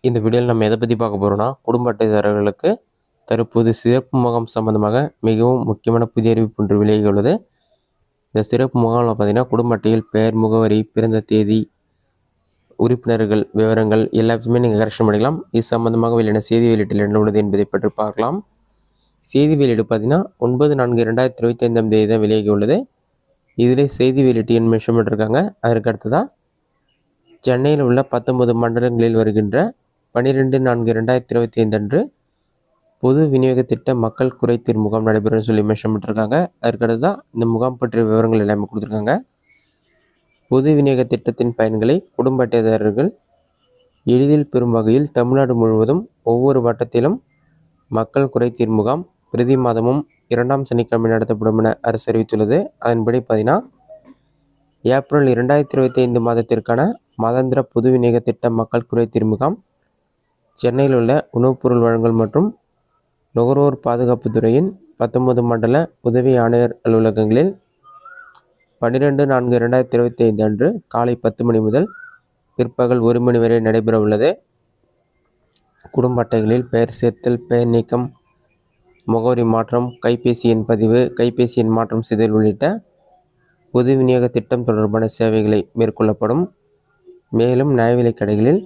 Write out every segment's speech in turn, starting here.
இந்த வீடியோவில் நம்ம எதை பற்றி பார்க்க போகிறோம்னா, குடும்ப அட்டைதாரர்களுக்கு தற்போது சிறப்பு முகாம் சம்பந்தமாக மிகவும் முக்கியமான புதிய அறிவிப்பு ஒன்று விலகி உள்ளது. இந்த சிறப்பு முகாமில் பார்த்தீங்கன்னா, குடும்ப அட்டையில் பெயர், முகவரி, பிறந்த தேதி, உறுப்பினர்கள் விவரங்கள் எல்லாத்தையுமே நீங்கள் கரெக்ஷன் பண்ணிக்கலாம். இது சம்பந்தமாக வெளியான செய்தி வெளியீட்டில் என்ன உள்ளது என்பதை பற்றி பார்க்கலாம். செய்தி வெளியீடு பார்த்தீங்கன்னா 9/4/2025 தேதி தான் வெளியாகி உள்ளது. இதில் செய்தி வெளியீட்டு எண் மென்ஷன் பண்ணிருக்காங்க. அதற்கு அடுத்ததாக சென்னையில் உள்ள 19 மண்டலங்களில் வருகின்ற 12/4/2025 அன்று பொது விநியோக திட்ட மக்கள் குறைதீர் முகாம் நடைபெறும் சொல்லி மென்ஷன் பண்ணிருக்காங்க. அதற்கடுத்து தான் இந்த முகாம் பற்றிய விவரங்கள் எல்லாமே கொடுத்துருக்காங்க. பொது விநியோக திட்டத்தின் பயன்களை குடும்ப அட்டைதாரர்கள் எளிதில் பெறும் வகையில் தமிழ்நாடு முழுவதும் ஒவ்வொரு வட்டத்திலும் மக்கள் குறைதீர் முகாம் பிரதி மாதமும் 2ஆம் சனிக்கிழமை நடத்தப்படும் என அரசு அறிவித்துள்ளது. அதன்படி பார்த்தீங்கன்னா, ஏப்ரல் 2025 மாதத்திற்கான மாதாந்திர பொது விநியோக திட்ட மக்கள் குறைதீர் முகாம் சென்னையில் உள்ள உணவுப் பொருள் வழங்கல் மற்றும் நுகர்வோர் பாதுகாப்பு துறையின் 19 மண்டல உதவி ஆணையர் அலுவலகங்களில் 12/4/2025 அன்று காலை 10 மணி முதல் பிற்பகல் 1 மணி வரை நடைபெற உள்ளது. குடும்ப அட்டைகளில் பெயர் சேர்த்தல், பெயர் நீக்கம், முகவரி மாற்றம், கைபேசி எண் பதிவு, கைபேசி எண் மாற்றம் செய்தல் உள்ளிட்ட பொது விநியோக திட்டம் தொடர்பான சேவைகளை மேற்கொள்ளப்படும். மேலும் நியாய விலைக் கடைகளில்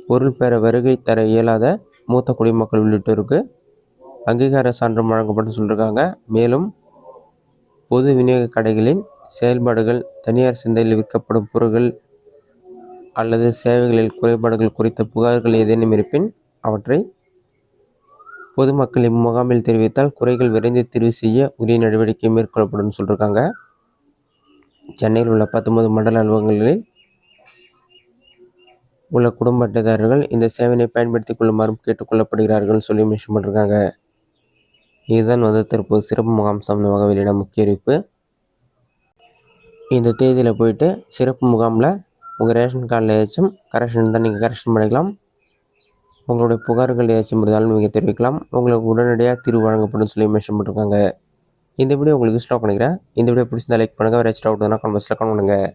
பொருள் பெற வருகை தர இயலாத மூத்த குடிமக்கள் உள்ளிட்டோருக்கு அங்கீகார சான்றும் வழங்கப்படும் சொல்லியிருக்காங்க. மேலும் பொது விநியோக கடைகளின் செயல்பாடுகள், தனியார் சந்தையில் விற்கப்படும் பொருட்கள் அல்லது சேவைகளில் குறைபாடுகள் குறித்த புகார்கள் ஏதேனும் இருப்பின் அவற்றை பொதுமக்கள் இம்முகாமில் தெரிவித்தால் குறைகள் விரைந்து தீர்வு செய்ய உரிய நடவடிக்கை மேற்கொள்ளப்படும் சொல்லியிருக்காங்க. சென்னையில் உள்ள 19 மண்டல அலுவலகங்களில் உள்ள குடும்ப அட்டைதாரர்கள் இந்த சேவையை பயன்படுத்திக் கொள்ளுமாறும் கேட்டுக்கொள்ளப்படுகிறார்கள் சொல்லி மென்ஷன் பண்ணிருக்காங்க. இதுதான் தற்போது சிறப்பு முகாம் சம்பந்தமாக வெளியிட முக்கிய அறிவிப்பு. இந்த தேதியில் போயிட்டு சிறப்பு முகாமில் உங்கள் ரேஷன் கார்டில் ஏதாச்சும் கரெக்ஷன் தான் நீங்கள் கரெக்ஷன் பண்ணிக்கலாம். உங்களுடைய புகார்கள் ஏதாச்சும் இருந்தாலும் நீங்கள் தெரிவிக்கலாம். உங்களுக்கு உடனடியாக தீர்வு வழங்கப்படும் சொல்லி மென்ஷன் பண்ணிருக்காங்க. இந்த வீடியோ உங்களுக்கு யூஸ்ஃபுல்லாக பண்ணிக்கிறேன். இந்த வீடியோ பிடிச்சிருந்தா லைக் பண்ணுங்கள். வேறு ஏதாச்சும் டவுட் இருந்தால் கமெண்ட் பாக்ஸில் கமெண்ட் பண்ணுங்கள்.